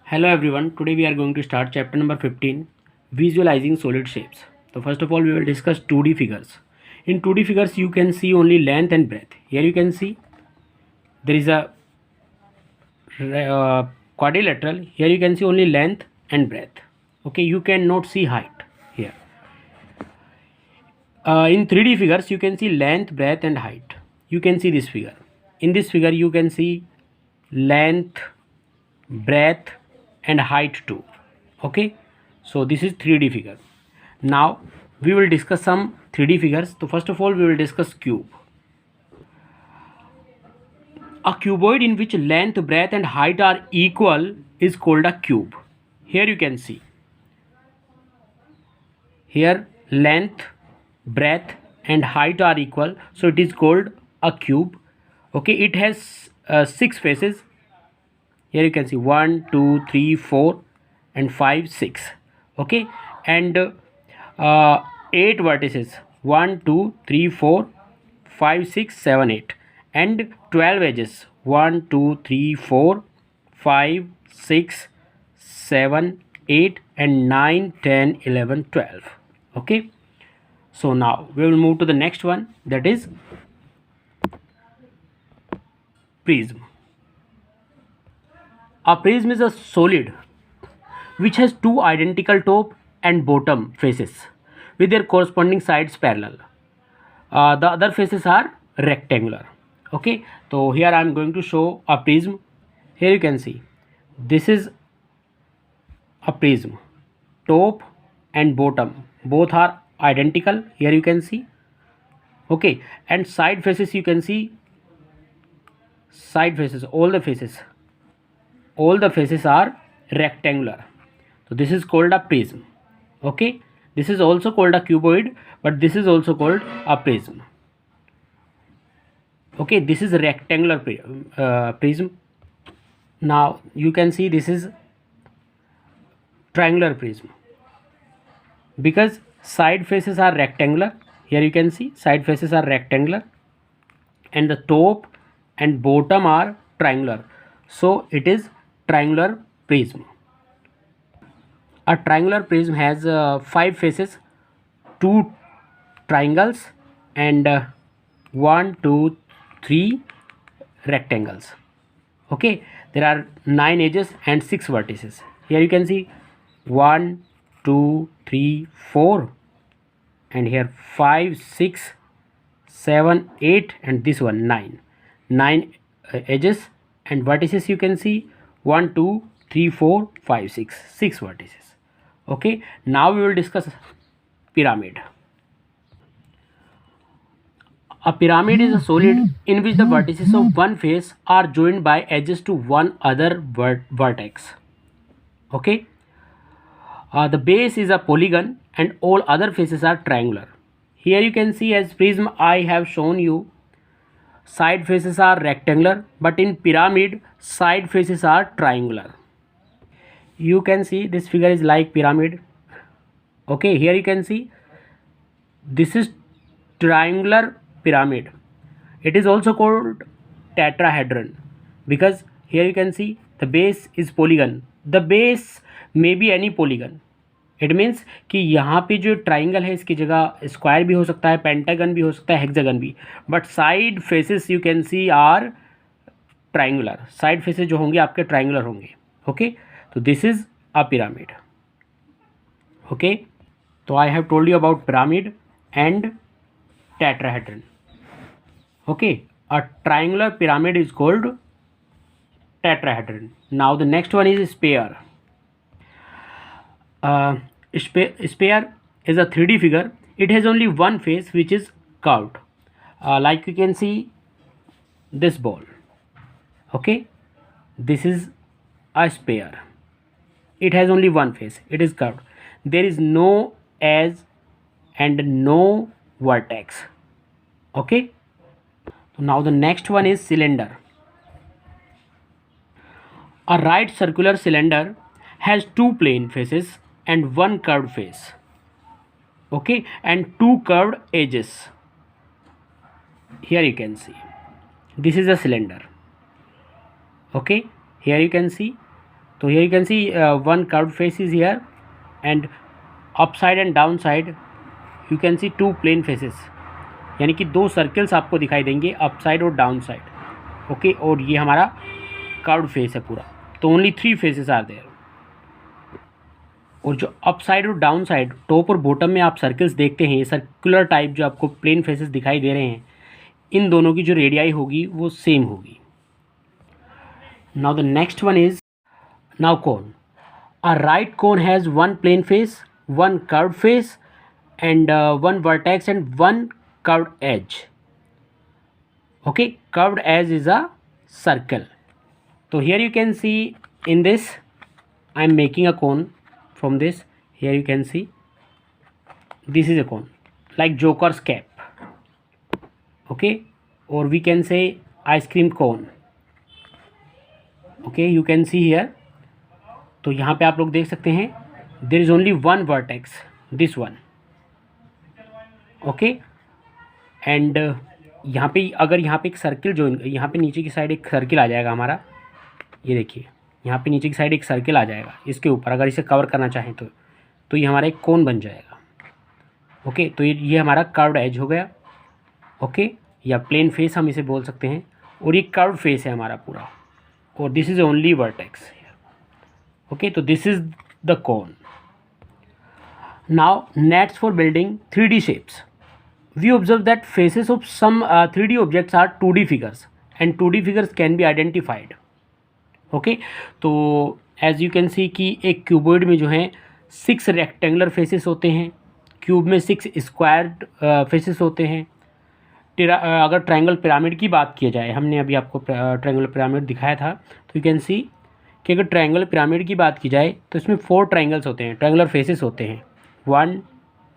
Hello everyone, today we are going to start chapter number 15, visualizing solid shapes. So first of all we will discuss 2D figures. In 2D figures you can see only length and breadth. Here you can see there is a quadrilateral. Here you can see only length and breadth. Okay, you cannot see height here. In 3D figures you can see length, breadth and height. You can see this figure. In this figure you can see length, breadth and height too. Okay, so this is 3D figure. Now we will discuss some 3D figures. So first of all we will discuss cube. A cuboid in which length, breadth and height are equal is called a cube. Here you can see here length, breadth and height are equal, so it is called a cube. Okay, it has 6 faces. Here you can see 1 2 3 4 and 5 6. Okay, and 8 vertices 1 2 3 4 5 6 7 8 and 12 edges 1 2 3 4 5 6 7 8 and 9 10 11 12. Okay, so now we will move to the next one, that is prism. A prism is a solid which has two identical top and bottom faces with their corresponding sides parallel. The other faces are rectangular. Okay, so here I am going to show a prism. Here you can see this is a prism. Top and bottom both are identical. Here you can see. Okay, and side faces you can see, side faces, all the faces are rectangular. So this is called a prism. Okay, this is also called a cuboid, but this is also called a prism. Okay, this is a rectangular prism. Now you can see this is triangular prism because side faces are rectangular. Here you can see side faces are rectangular and the top and bottom are triangular, so it is triangular prism. A triangular prism has 5 faces, 2 triangles and 1 2 3 rectangles. Okay, there are 9 edges and 6 vertices. Here you can see 1 2 3 4 and here 5 6 7 8 and this one 9 edges and vertices. You can see 1 2 3 4 5 6 vertices. Okay, now we will discuss pyramid. A pyramid is a solid in which the vertices of one face are joined by edges to one other vertex. Okay, the base is a polygon and all other faces are triangular. Here you can see, as prism I have shown you, side faces are rectangular, but in pyramid side faces are triangular. You can see this figure is like pyramid. Okay, here you can see this is triangular pyramid. It is also called tetrahedron because here you can see the base is polygon. The base may be any polygon. It means कि यहाँ पे जो triangle है इसकी जगह square भी हो सकता है, पेंटागन भी हो सकता है, हेक्सागन भी, but side faces you can see are triangular. Side faces जो होंगे आपके ट्राइंगुलर होंगे. ओके, तो this is a pyramid. Okay, तो I have told you about pyramid and tetrahedron. Okay, a triangular pyramid is called tetrahedron. Now the next one is sphere. Sphere is a 3D figure. It has only one face which is curved. Like you can see this ball. Okay, this is a sphere. It has only one face. It is curved. There is no edge and no vertex. Okay. So now the next one is cylinder. A right circular cylinder has two plane faces and one curved face. Okay, and two curved edges. Here you can see this is a cylinder. Okay, here you can see तो here you can see one curved face is here, and upside and downside you can see two plane faces, यानी कि दो circles आपको दिखाई देंगे upside और down side. Okay, और ये हमारा कर्व्ड फेस है पूरा. तो ओनली 3 फेसेस आर देयर. और जो अप साइड और डाउन साइड, टॉप और बॉटम में आप सर्कल्स देखते हैं, सर्कुलर टाइप जो आपको प्लेन फेसेस दिखाई दे रहे हैं, इन दोनों की जो रेडियाई होगी वो सेम होगी. Now the next one is now cone. A right cone has one plane face, one curved face and one vertex and one curved edge. Okay, curved edge is a circle. So here you can see in this I am making a cone from this. Here you can see this is a cone like joker's cap. Okay, or we can say ice cream cone. Okay, you can see here. तो यहाँ पे आप लोग देख सकते हैं there is only one vertex, this one. Okay, and यहाँ पे अगर यहाँ पे एक सर्किल जो यहाँ पे नीचे की साइड एक सर्किल आ जाएगा हमारा, ये देखिए यहाँ पे नीचे की साइड एक सर्किल आ जाएगा इसके ऊपर, अगर इसे कवर करना चाहें तो ये हमारा एक कोन बन जाएगा. ओके, तो ये हमारा कर्व्ड एज हो गया. ओके, या प्लेन फेस हम इसे बोल सकते हैं, और ये कर्व्ड फेस है हमारा पूरा, और this is only vertex. Okay, तो this is the cone. Now nets for building 3D shapes. We observe that faces of some 3D objects are 2D figures and 2D figures can be identified. Okay, तो as you can see कि एक cuboid में जो है 6 rectangular faces होते हैं, cube में 6 squared faces होते हैं. अगर ट्रायंगल पिरामिड की बात की जाए, हमने अभी आपको ट्रायंगल पिरामिड दिखाया था, तो यू कैन सी कि अगर ट्रायंगल पिरामिड की बात की जाए तो इसमें 4 ट्रायंगल्स होते हैं, ट्रायंगुलर फेसेस होते हैं. 1,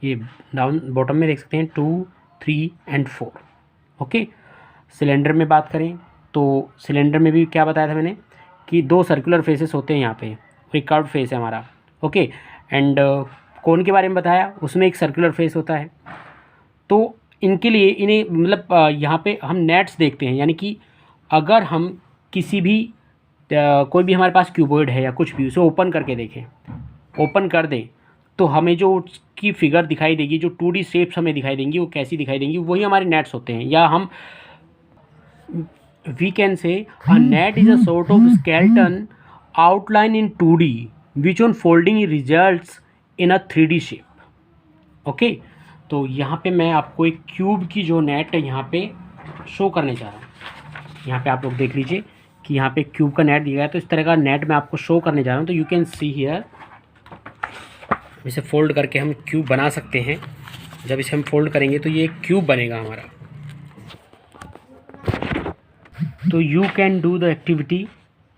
ये डाउन बॉटम में देख सकते हैं, 2, 3 एंड 4. ओके, सिलेंडर में बात करें तो सिलेंडर में भी क्या बताया था मैंने कि 2 सर्कुलर फेसेस होते हैं यहाँ पे, एक कर्व्ड फेस है हमारा. ओके, एंड कोन के बारे में बताया, उसमें एक सर्कुलर फेस होता है. तो इनके लिए इन्हें मतलब यहाँ पे हम नेट्स देखते हैं, यानी कि अगर हम किसी भी कोई भी हमारे पास क्यूबॉइड है या कुछ भी, उसे ओपन करके देखें, ओपन कर दें, तो हमें जो उसकी फिगर दिखाई देगी, जो 2D शेप्स हमें दिखाई देंगी, वो कैसी दिखाई देंगी, वही हमारे नेट्स होते हैं. या हम we can say a net is a sort of skeleton outline in 2D which on folding results in a 3D shape. Okay, तो यहाँ पे मैं आपको एक क्यूब की जो नेट यहाँ पे शो करने जा रहा हूँ. यहाँ पे आप लोग देख लीजिए कि यहाँ पे क्यूब का नेट दिया गया है, तो इस तरह का नेट मैं आपको शो करने जा रहा हूँ. तो यू कैन सी हियर, इसे फोल्ड करके हम क्यूब बना सकते हैं. जब इसे हम फोल्ड करेंगे तो ये एक क्यूब बनेगा हमारा. तो you can do the activity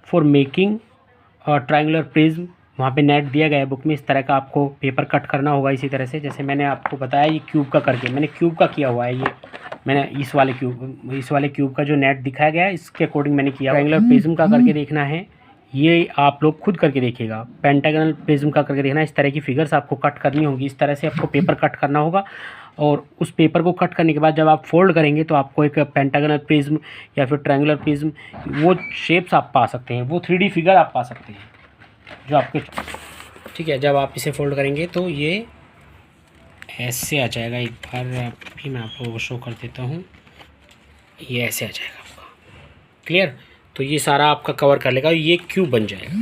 for making triangular prism. वहाँ पे नेट दिया गया है बुक में, इस तरह का आपको पेपर कट करना होगा इसी तरह से, जैसे मैंने आपको बताया ये क्यूब का करके, मैंने क्यूब का किया हुआ है. ये मैंने इस वाले क्यूब का जो नेट दिखाया गया है इसके अकॉर्डिंग मैंने किया. ट्रायंगुलर प्रिज्म का करके देखना है, ये आप लोग खुद करके देखिएगा. पेंटागनल प्रिज्म का करके देखना, इस तरह की फिगर्स आपको कट करनी होगी. इस तरह से आपको पेपर कट करना होगा, और उस पेपर को कट करने के बाद जब आप फोल्ड करेंगे तो आपको एक पेंटागनल प्रिज्म या फिर ट्रायंगुलर प्रिज्म, वो शेप्स आप पा सकते हैं, वो 3D फिगर आप पा सकते हैं जो आपके. ठीक है, जब आप इसे फोल्ड करेंगे तो ये ऐसे आ जाएगा. एक बार भी मैं आप लोगों को शो कर देता हूँ, ये ऐसे आ जाएगा आपका. क्लियर? तो ये सारा आपका कवर कर लेगा, ये क्यूब बन जाएगा.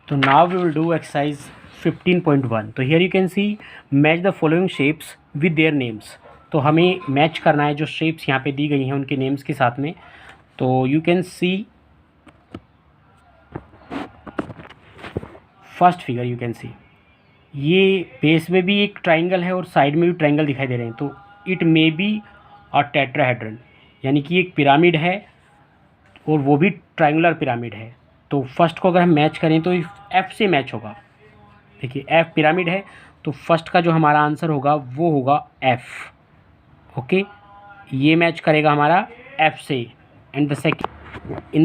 तो now we will do exercise 15.1. तो here you can see match the following shapes with their names. तो हमें मैच करना है जो शेप्स यहाँ पे दी गई हैं उनके नेम्स के साथ में. तो you can C first figure, you can सी ये बेस में भी एक ट्राइंगल है और साइड में भी ट्राइंगल दिखाई दे रहे हैं. तो it may be a tetrahedron, यानी कि एक पिरामिड है और वो भी ट्रायंगुलर पिरामिड है. तो फर्स्ट को अगर हम मैच करें तो एफ से मैच होगा. देखिए एफ पिरामिड है, तो फर्स्ट का जो हमारा आंसर होगा वो होगा एफ. ओके, ये मैच करेगा हमारा एफ से. And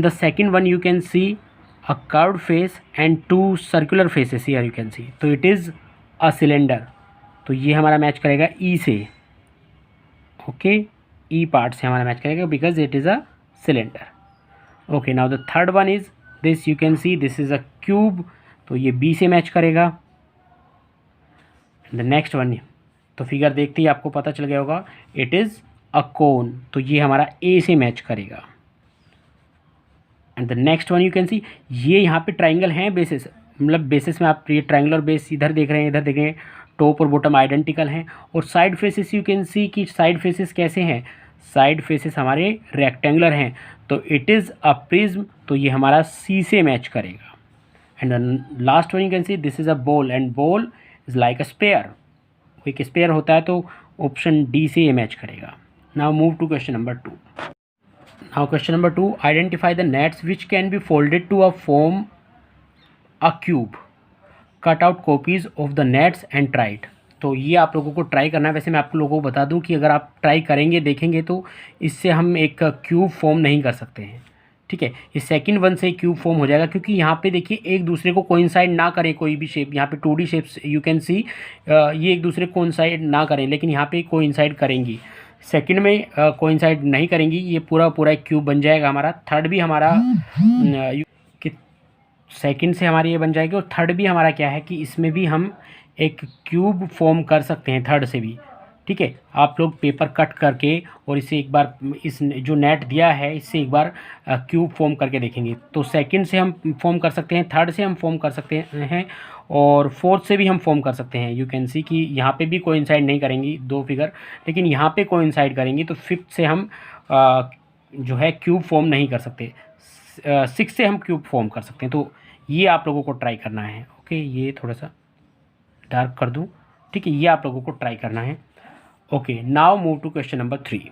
the second one you can C a curved face and 2 circular faces here you can सी. तो इट इज़ अ सिलेंडर, तो ये हमारा मैच करेगा ई से. ओके, ई पार्ट से हमारा मैच करेगा because it is a cylinder. Okay, now the third one is this you can see this is a cube, तो ये बी से मैच करेगा। द नेक्स्ट वन, तो फिगर देखते ही आपको पता चल गया होगा, इट इज़ अ कोन, तो ये हमारा ए से मैच करेगा। And the next one you can सी, ये यहाँ पे ट्राइंगल हैं बेसिस, मतलब बेसिस में आप ये ट्राइंगुलर बेस इधर देख रहे हैं, इधर देख रहे हैं, टॉप और बॉटम आइडेंटिकल हैं। और साइड फेसेस यू कैन सी कि साइड फेसेस कैसे हैं, साइड फेसेस हमारे रेक्टेंगुलर हैं, तो इट इज़ अ प्रिज्म, तो ये हमारा सी से मैच करेगा। And the last one you can see this is a ball, and ball is like a sphere, एक स्पेयर होता है, तो ऑप्शन डी से ये मैच करेगा। Now move to question number 2। Now question number 2, identify the nets which can be folded to form a cube. Cut out copies of the nets and try it. तो ये आप लोगों को try करना है। वैसे मैं आप लोगों को बता दूं कि अगर आप ट्राई करेंगे देखेंगे तो इससे हम एक क्यूब फॉर्म नहीं कर सकते हैं, ठीक है। ये सेकंड वन से क्यूब फॉर्म हो जाएगा, क्योंकि यहाँ पे देखिए एक दूसरे को कोइंसाइड ना करें कोई भी शेप, यहाँ पे 2D शेप्स यू कैन सी ये एक दूसरे को कोइंसाइड ना करें, लेकिन यहाँ पे कोइंसाइड करेंगी। सेकंड में कोइंसाइड नहीं करेंगी, ये पूरा पूरा एक क्यूब बन जाएगा हमारा। थर्ड भी हमारा कि सेकंड से हमारी ये बन जाएगी, और थर्ड भी हमारा क्या है कि इसमें भी हम एक क्यूब फॉर्म कर सकते हैं थर्ड से भी, ठीक है। आप लोग पेपर कट करके और इसे एक बार इस जो नेट दिया है इससे एक बार क्यूब फॉर्म करके देखेंगे। तो सेकंड से हम फॉर्म कर सकते हैं, थर्ड से हम फॉर्म कर सकते हैं, और फोर्थ से भी हम फॉर्म कर सकते हैं। यू कैन सी कि यहाँ पे भी कोइंसाइड नहीं करेंगी दो फिगर, लेकिन यहाँ पे कोइंसाइड करेंगी, तो फिफ्थ से हम जो है क्यूब फॉर्म नहीं कर सकते, सिक्स से हम क्यूब फॉर्म कर सकते हैं। तो ये आप लोगों को ट्राई करना है। ओके, ये थोड़ा सा डार्क कर दूँ, ठीक है, ये आप लोगों को ट्राई करना है। Okay, now move to question number 3.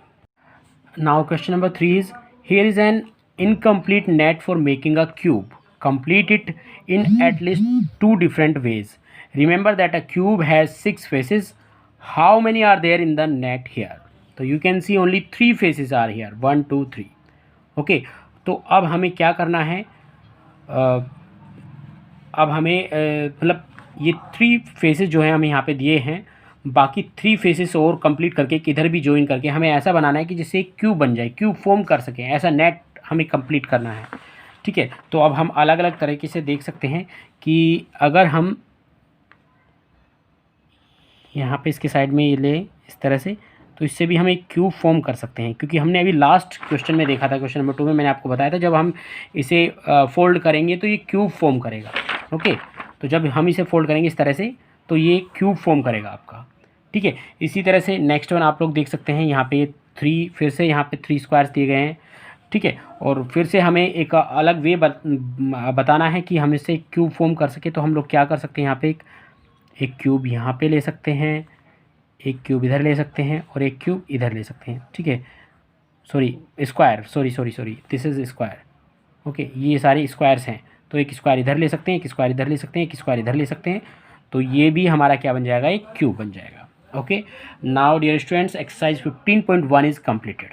Now question number 3 is, here is an incomplete net for making a cube. Complete it in at least 2 different ways. Remember that a cube has 6 faces. How many are there in the net here? So you can see only 3 faces are here. 1, 2, 3. Okay, तो अब हमें क्या करना है, अब हमें मतलब ये 3 फेसेस जो हैं हमें यहाँ पे दिए हैं, बाकी 3 फेसेस और कंप्लीट करके किधर भी ज्वाइन करके हमें ऐसा बनाना है कि जिससे एक क्यूब बन जाए, क्यूब फॉर्म कर सकें, ऐसा नेट हमें कंप्लीट करना है, ठीक है। तो अब हम अलग अलग तरीके से देख सकते हैं कि अगर हम यहाँ पे इसके साइड में ये ले इस तरह से, तो इससे भी हम एक क्यूब फॉर्म कर सकते हैं, क्योंकि हमने अभी लास्ट क्वेश्चन में देखा था, क्वेश्चन नंबर 2 में मैंने आपको बताया था, जब हम इसे फोल्ड करेंगे तो ये क्यूब फॉर्म करेगा। ओके, तो जब हम इसे फोल्ड करेंगे इस तरह से तो ये क्यूब फॉर्म करेगा आपका, ठीक है। इसी तरह से नेक्स्ट वन आप लोग देख सकते हैं, यहाँ पे 3, फिर से यहाँ पे 3 स्क्वायर्स दिए गए हैं, ठीक है। और फिर से हमें एक अलग वे बताना है कि हम इससे क्यूब फॉर्म कर सके, तो हम लोग क्या कर सकते हैं, यहाँ पे एक क्यूब यहाँ पे ले सकते हैं, एक क्यूब इधर ले सकते हैं, और एक क्यूब इधर ले सकते हैं, ठीक है। Sorry square, sorry this is square. Okay, ये सारे स्क्वायर्स हैं, तो एक स्क्वायर इधर ले सकते हैं, एक स्क्वायर इधर ले सकते हैं, एक स्क्वायर इधर ले सकते हैं, तो ये भी हमारा क्या बन जाएगा, एक क्यूब बन जाएगा। Okay, now dear students, exercise 15.1 is completed.